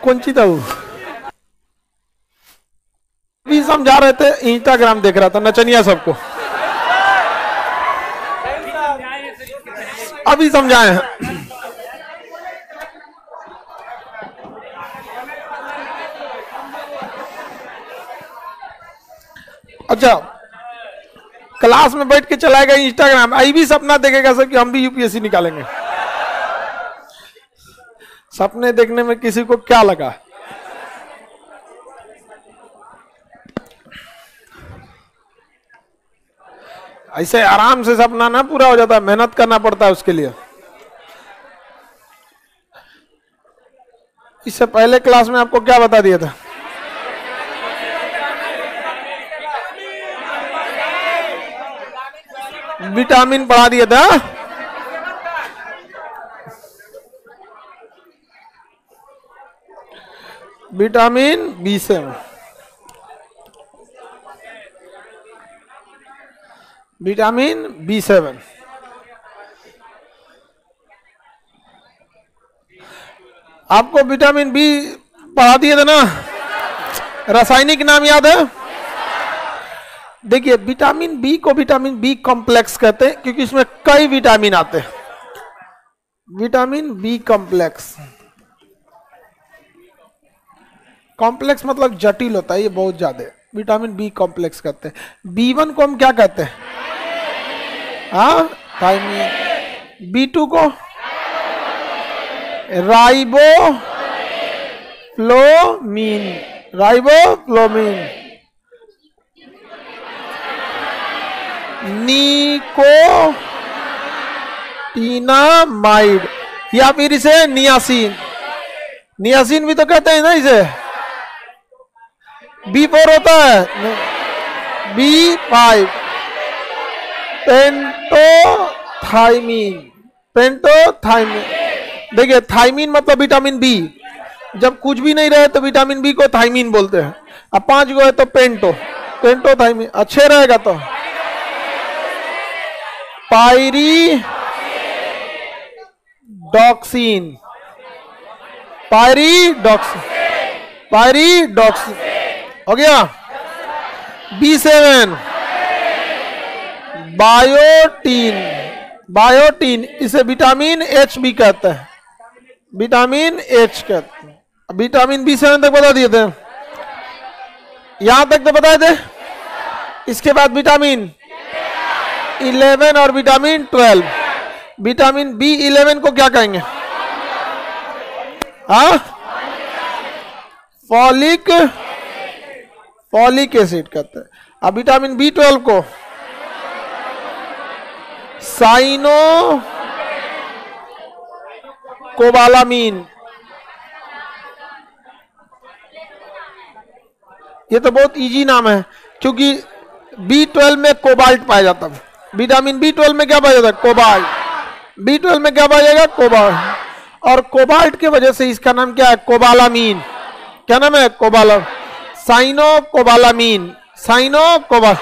कौन सी था वो? भी समझा रहे थे, इंस्टाग्राम देख रहा था नचनिया सबको, अभी समझाए हैं। अच्छा, क्लास में बैठ के चलाएगा इंस्टाग्राम, आई भी सपना देखेगा सर कि हम भी यूपीएससी निकालेंगे। सपने देखने में किसी को क्या लगा? ऐसे आराम से सपना ना पूरा हो जाता, मेहनत करना पड़ता है उसके लिए। इससे पहले क्लास में आपको क्या बता दिया था? विटामिन पढ़ा दिया था। Vitamin B7, vitamin B7। आपको विटामिन बी पढ़ा दिए थे ना? रासायनिक नाम याद है? देखिए, विटामिन बी को विटामिन बी कॉम्प्लेक्स कहते हैं क्योंकि इसमें कई विटामिन आते हैं। विटामिन बी कॉम्प्लेक्स, कॉम्प्लेक्स मतलब जटिल होता है, ये बहुत ज्यादा। विटामिन बी कॉम्प्लेक्स कहते हैं। B1 को हम क्या कहते हैं? हाँ, थायमिन। B2 को राइबोफ्लोमीन, राइबोफ्लोमीन। निकोटिनामाइड या फिर इसे नियासिन, नियासिन भी तो कहते हैं ना इसे। B4 होता है, B5 पेंटोथाइमिन, पेंटोथाइमिन। देखिए, थाइमिन मतलब विटामिन बी, जब कुछ भी नहीं रहे तो विटामिन बी को थाइमिन बोलते हैं। अब 5 गो है तो पेंटो, पेंटोथाइमिन। अच्छे रहेगा तो पायरिडॉक्सिन, पायरिडॉक्सिन, पायरिडॉक्सिन हो गया। B7 बायोटीन, बायोटीन, इसे विटामिन H भी कहते हैं, विटामिन H कहते हैं। विटामिन B7 तक बता दिए थे, यहां तक तो बताए थे। इसके बाद विटामिन 11 और विटामिन 12। विटामिन B11 को क्या कहेंगे? हाँ, फॉलिक, फॉलिक एसिड कहते हैं। अब विटामिन B12 को साइनो कोबालामीन। ये तो बहुत इजी नाम है क्योंकि B12 में कोबाल्ट पाया जाता है। विटामिन B12 में क्या पाया जाता है? कोबाल्ट। B12 में क्या पाया जाएगा? कोबाल्ट। और कोबाल्ट की वजह से इसका नाम क्या है? कोबालामीन। क्या नाम है? कोबाला, साइनो कोबालामीन, साइनो कोबाल।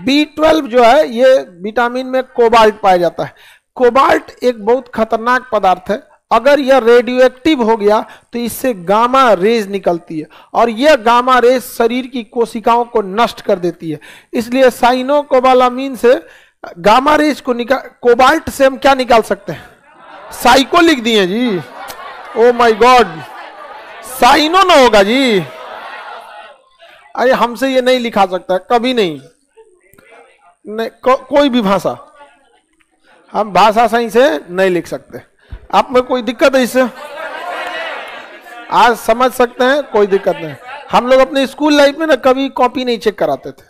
B12 जो है ये विटामिन में कोबाल्ट पाया जाता है। कोबाल्ट एक बहुत खतरनाक पदार्थ है, अगर यह रेडियो एक्टिव हो गया तो इससे गामा रेज निकलती है और यह गामा रेज शरीर की कोशिकाओं को नष्ट कर देती है। इसलिए साइनो कोबालामीन से गामा रेज को निकाल, कोबाल्ट से हम क्या निकाल सकते हैं? साइको लिख दिए जी। ओ माय गॉड, साइनो ना होगा जी। अरे हमसे ये नहीं लिखा सकता, कभी नहीं, कोई भी भाषा हम भाषा सही से नहीं लिख सकते। आप में कोई दिक्कत है इससे? आज समझ सकते हैं, कोई दिक्कत नहीं। हम लोग अपने स्कूल लाइफ में ना कभी कॉपी नहीं चेक कराते थे,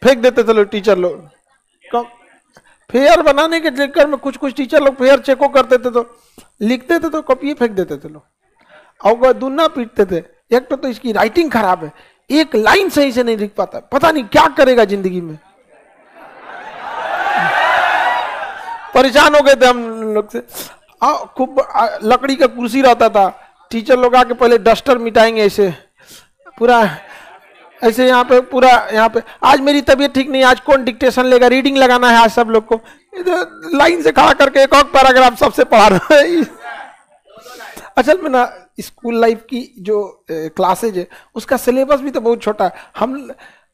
फेंक देते थे लोग, टीचर लोग। फेयर बनाने के चक्कर में कुछ कुछ टीचर लोग फेयर चेको करते थे तो लिखते थे तो कॉपी फेंक देते थे लोग, और दुन्ना पीटते थे। एक तो इसकी राइटिंग खराब है, एक लाइन सही से नहीं लिख पाता, पता नहीं क्या करेगा जिंदगी में। परेशान हो गए थे हम लोग से। खूब लकड़ी का कुर्सी रहता था, टीचर लोग आके पहले डस्टर मिटाएंगे ऐसे पूरा, ऐसे यहाँ पे पूरा, यहाँ पे आज मेरी तबीयत ठीक नहीं, आज कौन डिक्टेशन लेगा, रीडिंग लगाना है आज सब लोग को। लाइन से खड़ा करके एक और पैराग्राफ सबसे पढ़ा रहा है। असल में ना स्कूल लाइफ की जो क्लासेज है उसका सिलेबस भी तो बहुत छोटा है। हम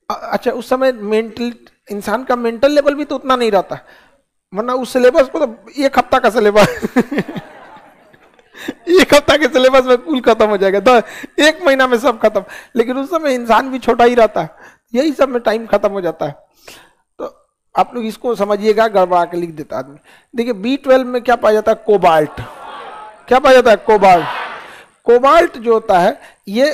अच्छा उस समय मेंटल इंसान का मेंटल लेवल भी तो उतना नहीं रहता, वरना उस सिलेबस को तो एक हफ्ता का सिलेबस एक हफ्ता के सिलेबस में स्कूल खत्म हो जाएगा, तो एक महीना में सब खत्म। लेकिन उस समय इंसान भी छोटा ही रहता है, यही सब में टाइम खत्म हो जाता है। तो आप लोग इसको समझिएगा, गड़बड़ा के लिख देता आदमी। देखिए B12 में क्या पाया जाता है, कोबाल्ट। क्या पाया जाता है, कोबाल्ट। कोबाल्ट जो होता है ये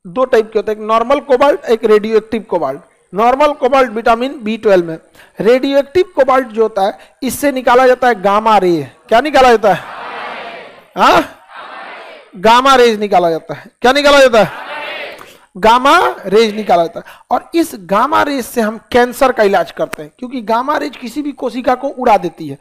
दो टाइप के होते हैं, एक नॉर्मल कोबाल्ट, एक radio active cobalt. Normal cobalt vitamin B12 में, रेडियो एक्टिव कोबाल्ट जो होता है इससे निकाला जाता है गामा रे। क्या निकाला जाता है, हाँ गामा रेज निकाला जाता है। क्या निकाला जाता है, गामा रेज निकाला जाता है। और इस गामा रेज से हम कैंसर का इलाज करते हैं, क्योंकि गामा रेज किसी भी कोशिका को उड़ा देती है।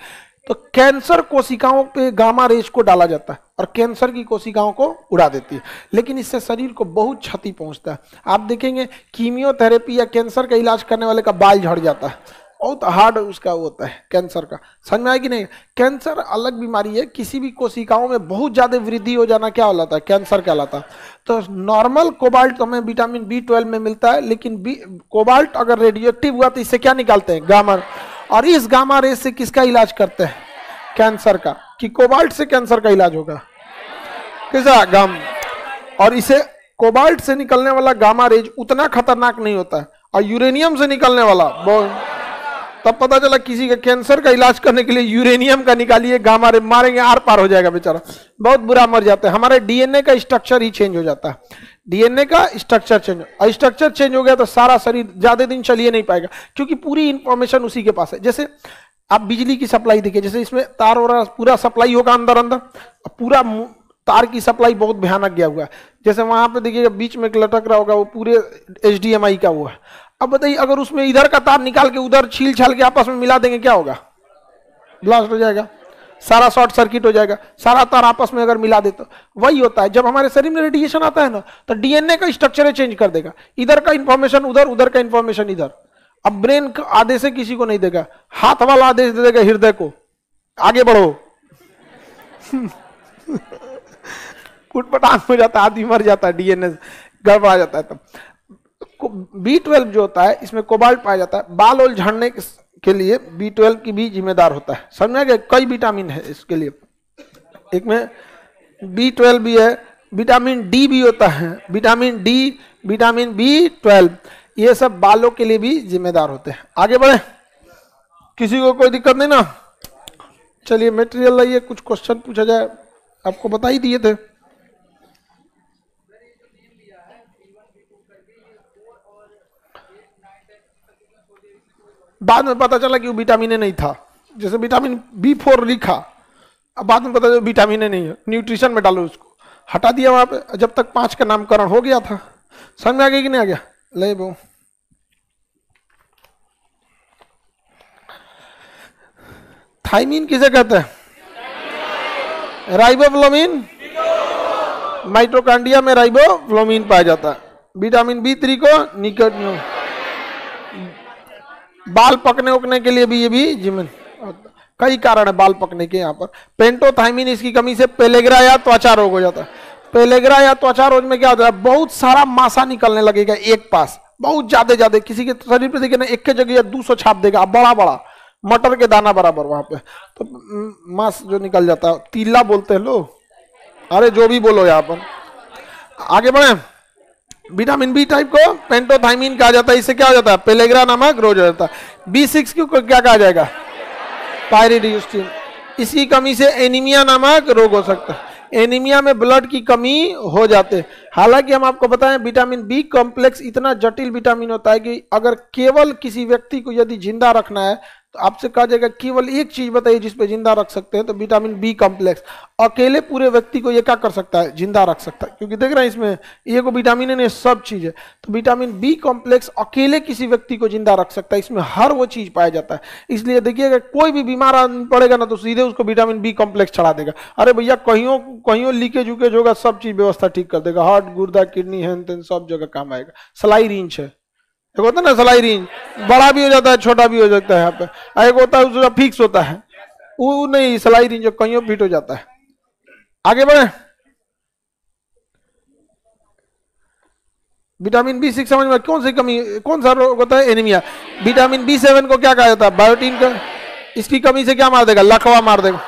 तो कैंसर कोशिकाओं पे गामा रेज को डाला जाता है और कैंसर की कोशिकाओं को उड़ा देती है, लेकिन इससे शरीर को बहुत क्षति पहुंचता है। आप देखेंगे कीमियोथेरेपी या कैंसर का इलाज करने वाले का बाल झड़ जाता है, बहुत हार्ड उसका होता है कैंसर का। समझ में आया कि नहीं। कैंसर अलग बीमारी है, किसी भी कोशिकाओं में बहुत ज्यादा वृद्धि हो जाना क्या होता है, कैंसर कहलाता है। तो नॉर्मल कोबाल्ट तो हमें विटामिन B12 में मिलता है, लेकिन कोबाल्ट अगर रेडियो एक्टिव हुआ तो इससे क्या निकालते हैं, गामा। और इस गामा रेज से किसका इलाज करते हैं, कैंसर का। कि कोबाल्ट से कैंसर का इलाज होगा, किसा गाम। और इसे कोबाल्ट से निकलने वाला गामा रेज उतना खतरनाक नहीं होता है, और यूरेनियम से निकलने वाला तब पता चला किसी के कैंसर का इलाज करने के लिए यूरेनियम का निकालिए, गामा रे मारेंगे आर पार हो जाएगा बेचारा, बहुत बुरा मर जाता है। हमारे डीएनए का स्ट्रक्चर ही चेंज हो जाता है, डीएनए का स्ट्रक्चर चेंज, और स्ट्रक्चर चेंज हो गया तो सारा शरीर ज्यादा दिन चलिए नहीं पाएगा, क्योंकि पूरी इंफॉर्मेशन उसी के पास है। जैसे आप बिजली की सप्लाई देखिए, जैसे इसमें तार हो रहा पूरा सप्लाई होगा अंदर अंदर, पूरा तार की सप्लाई बहुत भयानक गया हुआ है। जैसे वहां पे देखिएगा बीच में लटक रहा होगा वो पूरे HDMI का हुआ है। अब बताइए अगर उसमें इधर का तार निकाल के उधर छील छाल के आपस में मिला देंगे क्या होगा, ब्लास्ट हो जाएगा, सारा शॉर्ट सर्किट हो जाएगा, सारा तार आपस में अगर मिला दे तो वही होता है। जब हमारे शरीर में रेडिएशन आता है ना तो डीएनए का स्ट्रक्चर चेंज कर देगा, इधर का इंफॉर्मेशन उधर, उधर का इंफॉर्मेशन इधर। अब ब्रेन का आदेश से किसी को नहीं देगा, हाथ वाला आदेश दे देगा हृदय को, आगे बढ़ो कुटपटांग हो जाता है, आदमी मर जाता है, डीएनए गड़बड़ा जाता है। तब B12 जो होता है इसमें कोबाल्ट पाया जाता है, बाल और झड़ने के लिए B12 की भी जिम्मेदार होता है। समझ गए, कई विटामिन है इसके लिए, एक में B12 भी है, विटामिन D भी होता है, विटामिन D, विटामिन B12, ये सब बालों के लिए भी जिम्मेदार होते हैं। आगे बढ़े, किसी को कोई दिक्कत नहीं ना। चलिए मटेरियल लाइए, कुछ क्वेश्चन पूछा जाए, आपको बता ही दिए थे। बाद में पता चला कि वो विटामिन ए नहीं था, जैसे विटामिन B4 लिखा, अब बाद में पता चला विटामिन ए नहीं है, न्यूट्रिशन में डालो उसको, हटा दिया वहां पे, जब तक 5 का नामकरण हो गया था। समझ में आ गया कि नहीं आ गया। ले वो थाइमीन किसे कहते हैं, राइबोफ्लाविन, माइटोकॉन्ड्रिया में राइबोफ्लाविन पाया जाता है। विटामिन B3 को निकोटीन, बाल पकने उकने के लिए भी ये भी जिम्मे, कई कारण है बाल पकने के। यहाँ पर पेंटोथाइमिन, इसकी कमी से पेलेग्रा या त्वचा रोग हो जाता है। पेलेग्रा या त्वचा रोग में क्या होता है, बहुत सारा मासा निकलने लगेगा एक पास, बहुत ज्यादा, किसी के शरीर पे देखिए ना एक के जगह 200 छाप देगा, बड़ा बड़ा मटर के दाना बराबर वहां पे, तो मांस जो निकल जाता है, तीला बोलते हैं लोग, अरे जो भी बोलो यहाँ पर। आगे बढ़े, विटामिन B टाइप को पेंटोथाइमिन कहा जाता है, इससे क्या हो जाता है, पेलेग्रा नामक रोग हो जाता है। B6 को क्या कहा जाएगा, पायरिडोसिस, इसकी कमी से एनीमिया नामक रोग हो सकता है। एनीमिया में ब्लड की कमी हो जाते हैं। हालांकि हम आपको बताएं विटामिन B कॉम्प्लेक्स इतना जटिल विटामिन होता है कि अगर केवल किसी व्यक्ति को यदि जिंदा रखना है तो आपसे कहा जाएगा केवल एक चीज बताइए जिस पे जिंदा रख सकते हैं, तो विटामिन B कॉम्प्लेक्स अकेले पूरे व्यक्ति को ये क्या कर सकता है, जिंदा रख सकता है। क्योंकि देख रहे हैं इसमें ये को विटामिन है, सब चीज है, तो विटामिन B कॉम्प्लेक्स अकेले किसी व्यक्ति को जिंदा रख सकता है, इसमें हर वो चीज पाया जाता है। इसलिए देखिएगा कोई भी बीमार पड़ेगा ना तो सीधे उसको विटामिन B कॉम्प्लेक्स चढ़ा देगा। अरे भैया कहीं लीकेज उकेज होगा, सब चीज व्यवस्था ठीक कर देगा, हार्ट गुर्दा किडनी हैन तेन सब जगह काम आएगा। सलाई रिंच है, एक होता है ना सलाई रिंच, बड़ा भी हो जाता है छोटा भी हो जाता है, यहाँ पे एक होता है उसका फिक्स होता है, वो नहीं, सलाई रिंच कहीं फिट हो जाता है। आगे बढ़े। विटामिन B6 समझ में, कौन सी कमी, कौन सा रोग होता है, एनीमिया। विटामिन B7 को क्या कहा जाता है, बायोटीन का। इसकी कमी से क्या मार देगा, लकवा मार देगा।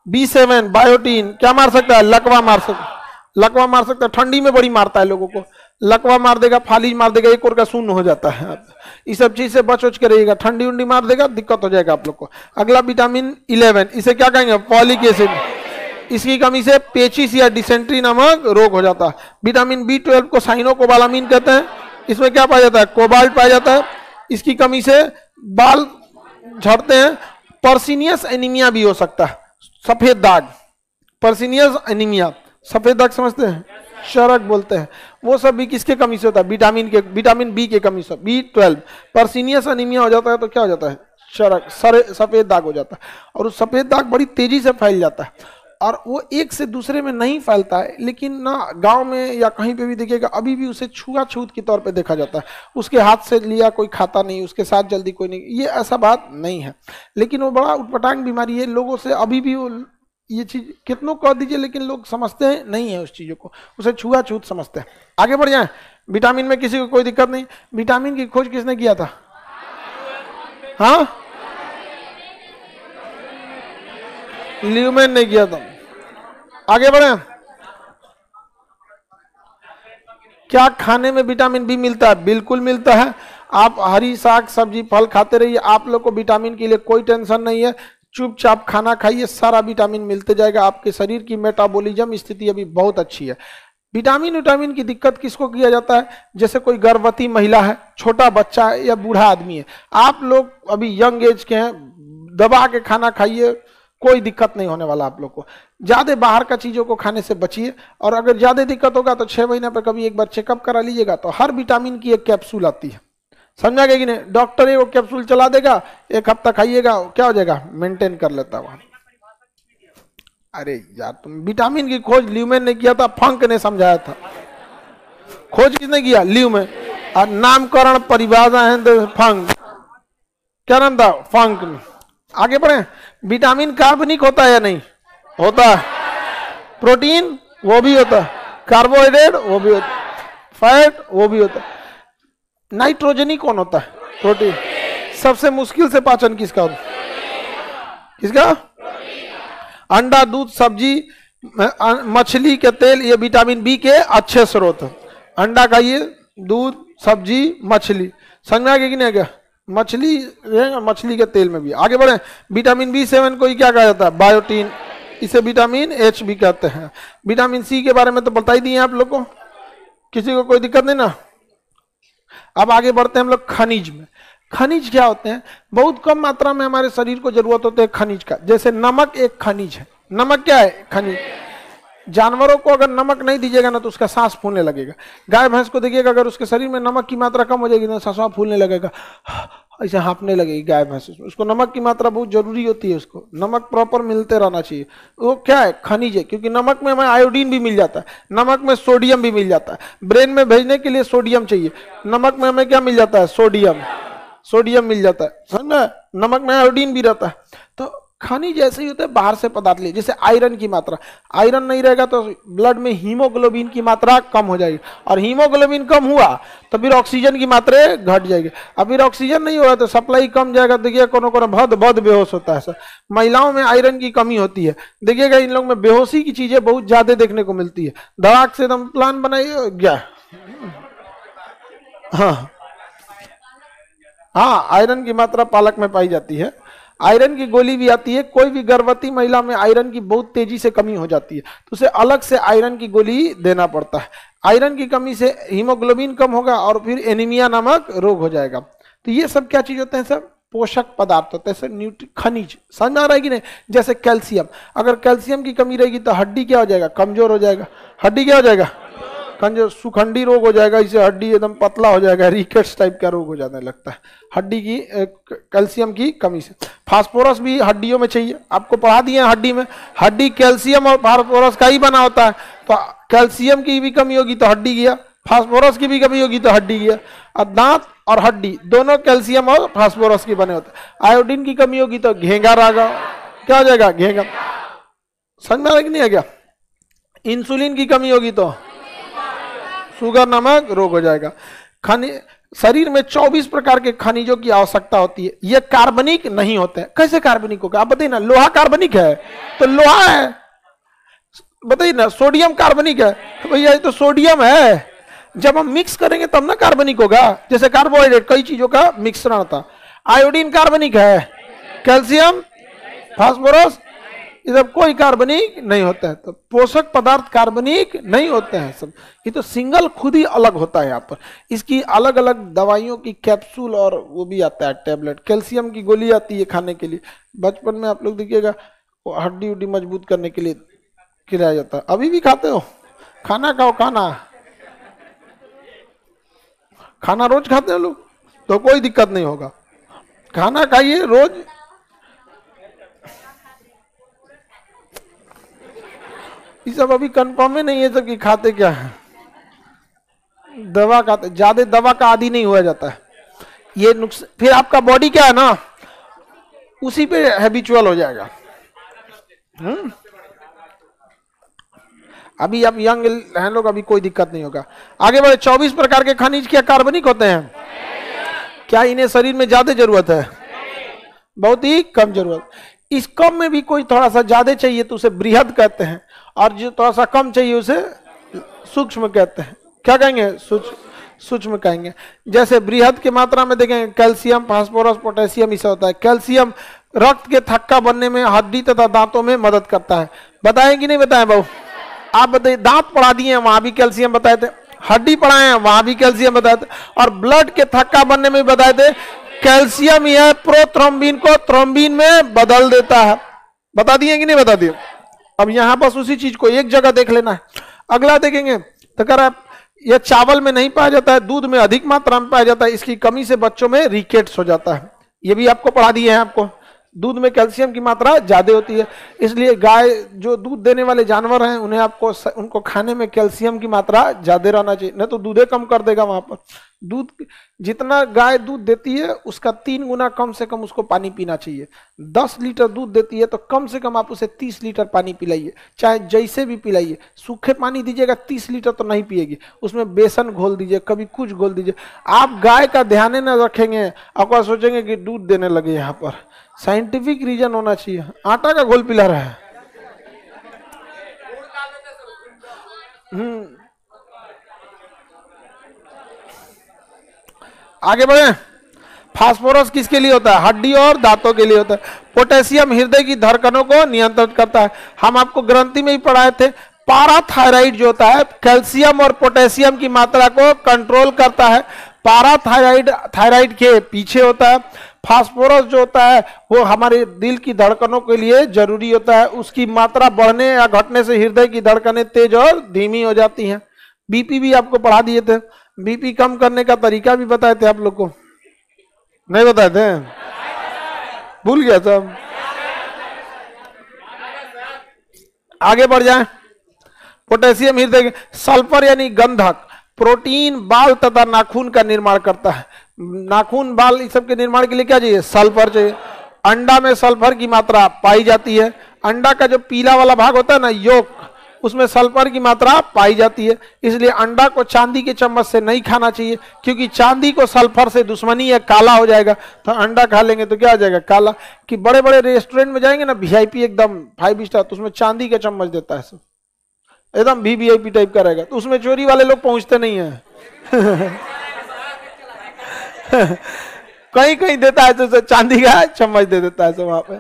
B7 बायोटीन क्या मार सकता है, लकवा मार सकता, लकवा मार सकता है। ठंडी में बड़ी मारता है लोगों को, लकवा मार देगा, फालिज मार देगा, एक और का शून्य हो जाता है। इस सब चीज से बच के रहिएगा, ठंडी उंडी मार देगा, दिक्कत हो जाएगा आप लोग को। अगला विटामिन 11, इसे क्या कहेंगे, फॉलिक एसिड। इसकी कमी से पेचिस या डिसेंट्री नामक रोग हो जाता है। विटामिन B12 को साइनोकोबालामिन कहते हैं। इसमें क्या पाया जाता है, कोबाल्ट पाया जाता है। इसकी कमी से बाल झड़ते हैं। पर्सिनियस एनीमिया भी हो सकता है, सफेद दाग। पर्सिनियस एनीमिया, सफेद दाग समझते हैं, शरक बोलते हैं, वो सब भी किसके कमी से होता है, विटामिन B के कमी से। B12 पर्सिनियस एनीमिया हो जाता है तो क्या हो जाता है, शरक, सफेद दाग हो जाता है। और उस सफेद दाग बड़ी तेजी से फैल जाता है, और वो एक से दूसरे में नहीं फैलता है, लेकिन ना गांव में या कहीं पे भी देखिएगा अभी भी उसे छुआछूत के तौर पे देखा जाता है। उसके हाथ से लिया कोई खाता नहीं, उसके साथ जल्दी कोई नहीं, ये ऐसा बात नहीं है। लेकिन वो बड़ा उटपटांग बीमारी है, लोगों से अभी भी वो ये चीज कितनों कह दीजिए, लेकिन लोग समझते हैं नहीं है उस चीजों को, उसे छुआछूत समझते हैं। आगे बढ़ जाए। विटामिन में किसी को कोई दिक्कत नहीं। विटामिन की खोज किसने किया था, हाँ, ल्यूमेन ने किया था। आगे बढ़े। क्या खाने में विटामिन B मिलता है, बिल्कुल मिलता है। आप हरी साग सब्जी फल खाते रहिए, आप लोग को विटामिन के लिए कोई टेंशन नहीं है। चुपचाप खाना खाइए, सारा विटामिन मिलते जाएगा। आपके शरीर की मेटाबॉलिज्म स्थिति अभी बहुत अच्छी है। विटामिन की दिक्कत किसको किया जाता है, जैसे कोई गर्भवती महिला है, छोटा बच्चा है या बूढ़ा आदमी है। आप लोग अभी यंग एज के हैं, दबा के खाना खाइए, कोई दिक्कत नहीं होने वाला आप लोग को। ज्यादा बाहर का चीजों को खाने से बचिए, और अगर ज्यादा दिक्कत होगा तो 6 महीने पर कभी एक बार चेकअप करा लीजिएगा। तो हर विटामिन की एक कैप्सूल आती है, समझा गया कि नहीं। डॉक्टर एक कैप्सूल चला देगा, 1 हफ्ता खाइएगा, क्या हो जाएगा, मेंटेन कर लेता है। अरे यार, तुम विटामिन की खोज ल्यूमेन ने किया था, फंक ने समझाया था। खोज किसने किया, ल्यूमेन। और नामकरण परिभाषा है फंक, क्या नाम था, फंक। आगे बढ़े। विटामिन कार्बनिक होता है या नहीं, होता है। प्रोटीन वो भी होता है, कार्बोहाइड्रेट वो भी होता है, फैट वो भी होता है। नाइट्रोजनी कौन होता है, प्रोटीन। सबसे मुश्किल से पाचन किसका होता है, किसका, अंडा दूध सब्जी मछली के तेल, ये विटामिन B के अच्छे स्रोत है। अंडा खाइए, दूध सब्जी मछली, समझ में आ गया कि नहीं आ गया, मछली मछली के तेल में भी। आगे बढ़े। विटामिन B7 को ही क्या कहा जाता है, बायोटीन, इसे विटामिन H भी कहते हैं। विटामिन C के बारे में तो बता ही दिए आप लोग को, किसी को कोई दिक्कत नहीं ना। अब आगे बढ़ते हैं हम लोग खनिज में। खनिज क्या होते हैं, बहुत कम मात्रा में हमारे शरीर को जरूरत होती है खनिज का। जैसे नमक एक खनिज है। नमक क्या है, खनिज। जानवरों को अगर नमक नहीं दीजिएगा ना तो उसका सांस फूलने लगेगा। गाय भैंस को देखिएगा, अगर उसके शरीर में नमक की मात्रा कम हो जाएगी ना, सांस फूलने लगेगा, ऐसे हाँफने लगेगी गाय भैंस। उसको नमक की मात्रा बहुत जरूरी होती है, उसको नमक प्रॉपर मिलते रहना चाहिए। वो क्या है, खनिज है, क्योंकि नमक में हमें आयोडीन भी मिल जाता है, नमक में सोडियम भी मिल जाता है। ब्रेन में भेजने के लिए सोडियम चाहिए, नमक में हमें क्या मिल जाता है, सोडियम, सोडियम मिल जाता है, समझ। नमक में आयोडीन भी रहता है। तो खनिज ऐसे ही होते हैं, बाहर से पदार्थ लिए। जैसे आयरन की मात्रा, आयरन नहीं रहेगा तो ब्लड में हीमोग्लोबिन की मात्रा कम हो जाएगी, और हीमोग्लोबिन कम हुआ तो फिर ऑक्सीजन की मात्रा घट जाएगी। अब फिर ऑक्सीजन नहीं होगा तो सप्लाई कम जाएगा। देखिए कोनो बहुत बेहोश होता है सर। महिलाओं में आयरन की कमी होती है, देखिएगा इन लोग में बेहोशी की चीजें बहुत ज्यादा देखने को मिलती है। दवाक से एकदम प्लान बनाइए क्या, हाँ, आयरन की मात्रा पालक में पाई जाती है। आयरन की गोली भी आती है। कोई भी गर्भवती महिला में आयरन की बहुत तेजी से कमी हो जाती है तो उसे अलग से आयरन की गोली देना पड़ता है। आयरन की कमी से हीमोग्लोबिन कम होगा और फिर एनीमिया नामक रोग हो जाएगा। तो ये सब क्या चीज होते हैं, सब पोषक पदार्थ होते हैं, खनिज। समझ आ रहा है कि नहीं। जैसे कैल्शियम, अगर कैल्शियम की कमी रहेगी तो हड्डी क्या हो जाएगा, कमजोर हो जाएगा। हड्डी क्या हो जाएगा, कमजोर, सुखंडी रोग हो जाएगा, इससे हड्डी एकदम पतला हो जाएगा, रिकेट्स टाइप का रोग हो जाने लगता है हड्डी की कैल्शियम की कमी से। फास्फोरस भी हड्डियों में चाहिए, आपको पढ़ा दिए हड्डी में, हड्डी कैल्शियम और फास्फोरस का ही बना होता है। तो कैल्शियम की भी कमी होगी तो हड्डी गया, फास्फोरस की भी कमी होगी तो हड्डी गया। और दांत और हड्डी दोनों कैल्शियम और फास्फोरस की बने होते हैं। आयोडीन की कमी होगी तो घेंगा रागा, क्या हो जाएगा, घेंगा। समझ में आ रहा कि नहीं आ गया। इंसुलिन की कमी होगी तो शुगर नामक रोग हो जाएगा। खनिज, शरीर में 24 प्रकार के खनिजों की आवश्यकता होती है, ये कार्बनिक नहीं होते हैं। कैसे कार्बनिक होगा आप बताइए ना, लोहा कार्बनिक है तो लोहा है, बताइए ना सोडियम कार्बनिक है तो भैया ये तो सोडियम है, जब हम मिक्स करेंगे तब ना कार्बनिक होगा। जैसे कार्बोहाइड्रेट कई चीजों का मिश्रण था। आयोडीन कार्बनिक है, कैल्शियम, फास्फोरस, ये सब कोई कार्बनिक नहीं होता है। तो पोषक पदार्थ कार्बनिक नहीं होते हैं सब, ये तो सिंगल खुद ही अलग होता है। यहाँ पर इसकी अलग अलग दवाइयों की कैप्सूल और वो भी आता है टैबलेट, कैल्शियम की गोली आती है खाने के लिए। बचपन में आप लोग देखिएगा हड्डी उड्डी मजबूत करने के लिए खिलाया जाता है। अभी भी खाते हो? खाना खाओ, खाना रोज खाते हैं लोग तो कोई दिक्कत नहीं होगा, खाना खाइए रोज। ये सब अभी कंफर्म ही नहीं है सब कि खाते क्या है। दवा खाते, ज्यादा दवा का आदी नहीं हुआ जाता है, ये नुकसान। फिर आपका बॉडी क्या है ना उसी पे हैबिचुअल हो जाएगा। अभी आप यंग हैं लोग, अभी कोई दिक्कत नहीं होगा। आगे बढ़े। 24 प्रकार के खनिज क्या कार्बनिक होते हैं? क्या इन्हें शरीर में ज्यादा जरूरत है? बहुत ही कम जरूरत। इस कम में भी कोई थोड़ा सा ज्यादा चाहिए तो उसे बृहद कहते हैं, और जो थोड़ा सा कम चाहिए उसे सूक्ष्म कहते हैं। क्या कहेंगे? सूक्ष्म कहेंगे। जैसे बृहद की मात्रा में देखेंगे कैल्शियम, फास्फोरस, पोटेशियम, इसे होता है। कैल्शियम रक्त के थक्का बनने में, हड्डी तथा दांतों में मदद करता है। बताएं कि नहीं बताएं बाबू? आप बताइए। दांत पढ़ा दिए हैं वहां भी कैल्शियम बताए थे, हड्डी पढ़ाए हैं वहां भी कैल्शियम बताए थे, और ब्लड के थक्का बनने में बताए थे कैल्शियम ही है प्रोथ्रोम्बिन को थ्रोम्बिन में बदल देता है। बता दिए कि नहीं बता दिए? अब यहां बस उसी चीज को एक जगह देख लेना है। अगला देखेंगे तो कह रहा है यह चावल में नहीं पाया जाता है, दूध में अधिक मात्रा में पाया जाता है, इसकी कमी से बच्चों में रिकेट्स हो जाता है। ये भी आपको पढ़ा दिए हैं। आपको दूध में कैल्शियम की मात्रा ज्यादा होती है, इसलिए गाय जो दूध देने वाले जानवर हैं उन्हें आपको उनको खाने में कैल्शियम की मात्रा ज्यादा रहना चाहिए, नहीं तो दूधे कम कर देगा। वहां पर दूध जितना गाय दूध देती है उसका 3 गुना कम से कम उसको पानी पीना चाहिए। 10 लीटर दूध देती है तो कम से कम आप उसे 30 लीटर पानी पिलाइए, चाहे जैसे भी पिलाइए। सूखे पानी दीजिएगा 30 लीटर तो नहीं पिएगी, उसमें बेसन घोल दीजिए, कभी कुछ घोल दीजिए। आप गाय का ध्यान न रखेंगे और सोचेंगे कि दूध देने लगे। यहाँ पर साइंटिफिक रीजन होना चाहिए। आटा का घोल पिला रहा है। आगे बढ़े। फास्फोरस किसके लिए होता है? हड्डी और दांतों के लिए होता है। पोटेशियम हृदय की धड़कनों को नियंत्रित करता है। हम आपको ग्रंथि में ही पढ़ाए थे। पाराथायराइड जो होता है कैल्शियम और पोटेशियम की मात्रा को कंट्रोल करता है। पाराथायराइड थायराइड के पीछे होता है। फास्फोरस जो होता है वो हमारे दिल की धड़कनों के लिए जरूरी होता है। उसकी मात्रा बढ़ने या घटने से हृदय की धड़कनें तेज और धीमी हो जाती हैं। बीपी भी आपको पढ़ा दिए थे, बीपी कम करने का तरीका भी बताए थे आप लोग को, नहीं बताए थे? भूल गया सब। आगे बढ़ जाए। पोटेशियम हृदय, सल्फर यानी गंधक प्रोटीन, बाल तथा नाखून का निर्माण करता है। नाखून, बाल, इस सब के निर्माण के लिए क्या चाहिए? सल्फर चाहिए। अंडा में सल्फर की मात्रा पाई जाती है। अंडा का जो पीला वाला भाग होता है ना, योक, उसमें सल्फर की मात्रा पाई जाती है। इसलिए अंडा को चांदी के चम्मच से नहीं खाना चाहिए, क्योंकि चांदी को सल्फर से दुश्मनी है, काला हो जाएगा। तो अंडा खा लेंगे तो क्या हो जाएगा? काला। कि बड़े बड़े रेस्टोरेंट में जाएंगे ना, वीआईपी एकदम 5 स्टार, तो उसमें चांदी का चम्मच देता है, सब एकदम वीवीआईपी टाइप का रहेगा, तो उसमें चोरी वाले लोग पहुंचते नहीं है। कहीं कहीं देता है तो चांदी का चम्मच दे देता है सब वहां पे।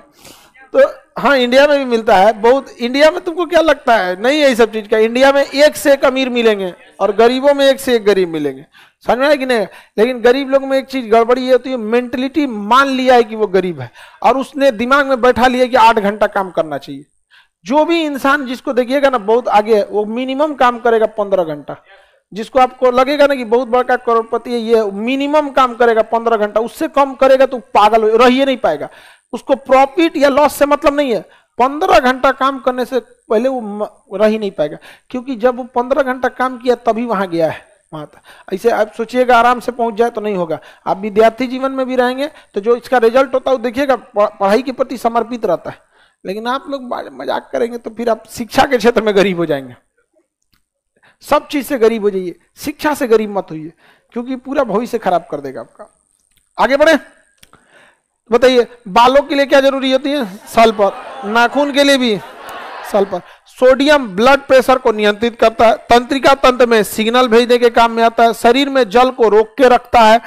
तो हाँ, इंडिया में भी मिलता है बहुत। इंडिया में तुमको क्या लगता है? नहीं है ये सब चीज का। इंडिया में एक से एक अमीर मिलेंगे और गरीबों में एक से एक गरीब मिलेंगे, समझ में आया कि नहीं? लेकिन गरीब लोग में एक चीज गड़बड़ी ये होती है, मेंटलिटी मान लिया है कि वो गरीब है और उसने दिमाग में बैठा लिया कि 8 घंटा काम करना चाहिए। जो भी इंसान जिसको देखिएगा ना बहुत आगे है, वो मिनिमम काम करेगा 15 घंटा। जिसको आपको लगेगा ना कि बहुत बड़ा करोड़पति है, ये मिनिमम काम करेगा 15 घंटा, उससे कम करेगा तो पागल रह ही नहीं पाएगा। उसको प्रॉफिट या लॉस से मतलब नहीं है, 15 घंटा काम करने से पहले वो रह ही नहीं पाएगा, क्योंकि जब वो 15 घंटा काम किया तभी वहां गया है। वहां तक ऐसे आप सोचिएगा आराम से पहुंच जाए तो नहीं होगा। आप विद्यार्थी जीवन में भी रहेंगे तो जो इसका रिजल्ट होता है वो देखिएगा, पढ़ाई के प्रति समर्पित रहता है। लेकिन आप लोग मजाक करेंगे तो फिर आप शिक्षा के क्षेत्र में गरीब हो जाएंगे। सब चीज से गरीब हो जाइए, शिक्षा से गरीब मत होइए, क्योंकि पूरा भविष्य खराब कर देगा आपका। आगे बढ़े, बताइए बालों के लिए क्या जरूरी होती है? सल्फर। नाखून के लिए भी सल्फर। सोडियम ब्लड प्रेशर को नियंत्रित करता है, तंत्रिका तंत्र में सिग्नल भेजने के काम में आता है, शरीर में जल को रोक के रखता है।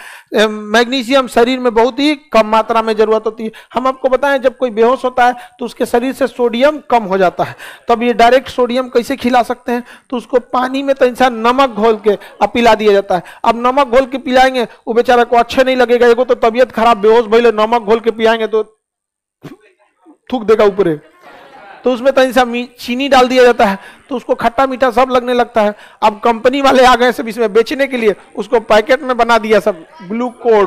मैग्नीशियम शरीर में बहुत ही कम मात्रा में जरूरत होती है। हम आपको बताएं जब कोई बेहोश होता है तो उसके शरीर से सोडियम कम हो जाता है, तब ये डायरेक्ट सोडियम कैसे खिला सकते हैं? तो उसको पानी में तो इंसान नमक घोल के अब पिला दिया जाता है। अब नमक घोल के पिलाएंगे वो बेचारा को अच्छे नहीं लगेगा, एगो तो तबियत खराब बेहोश भइले, नमक घोल के पिलाएंगे तो थूक देगा ऊपर, तो उसमें तो इंसान चीनी डाल दिया जाता है, तो उसको खट्टा मीठा सब लगने लगता है। अब कंपनी वाले आ गए सब इसमें बेचने के लिए, उसको पैकेट में बना दिया सब ग्लूकोन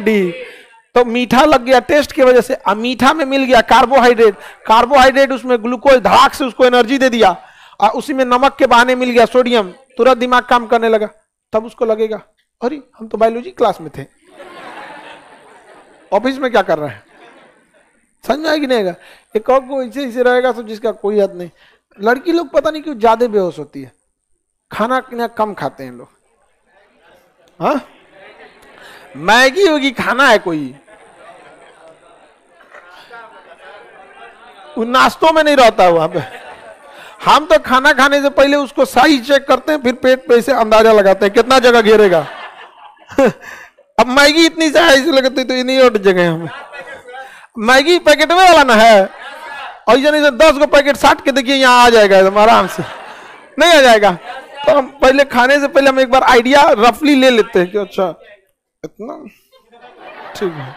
डी, तो मीठा लग गया टेस्ट की वजह से। अब मीठा में मिल गया कार्बोहाइड्रेट उसमें ग्लूकोज, धड़ाक से उसको एनर्जी दे दिया, और उसी में नमक के बहाने मिल गया सोडियम, तुरंत दिमाग काम करने लगा। तब उसको लगेगा अरे हम तो बायोलॉजी क्लास में थे, ऑफिस में क्या कर रहे हैं? समझ में आएगी नहीं आएगा? एक और को ऐसे रहेगा तो जिसका कोई हद नहीं। लड़की लोग पता नहीं क्यों ज्यादा बेहोश होती है, खाना पीना कम खाते हैं लोग। हाँ, मैगी होगी, खाना है कोई, वो नाश्तों में नहीं रहता वहां पे। हम तो खाना खाने से पहले उसको साइज चेक करते हैं, फिर पेट पे से अंदाजा लगाते हैं कितना जगह घेरेगा। अब मैगी इतनी साइज लगती तो इन्हीं और जगह हमें मैगी पैकेट में वाला ना है, और ये 10 को पैकेट 60 के देखिए यहाँ आ जाएगा एकदम आराम से, नहीं आ जाएगा? तो हम पहले खाने से पहले हम एक बार आइडिया रफली ले लेते हैं कि अच्छा इतना ठीक है,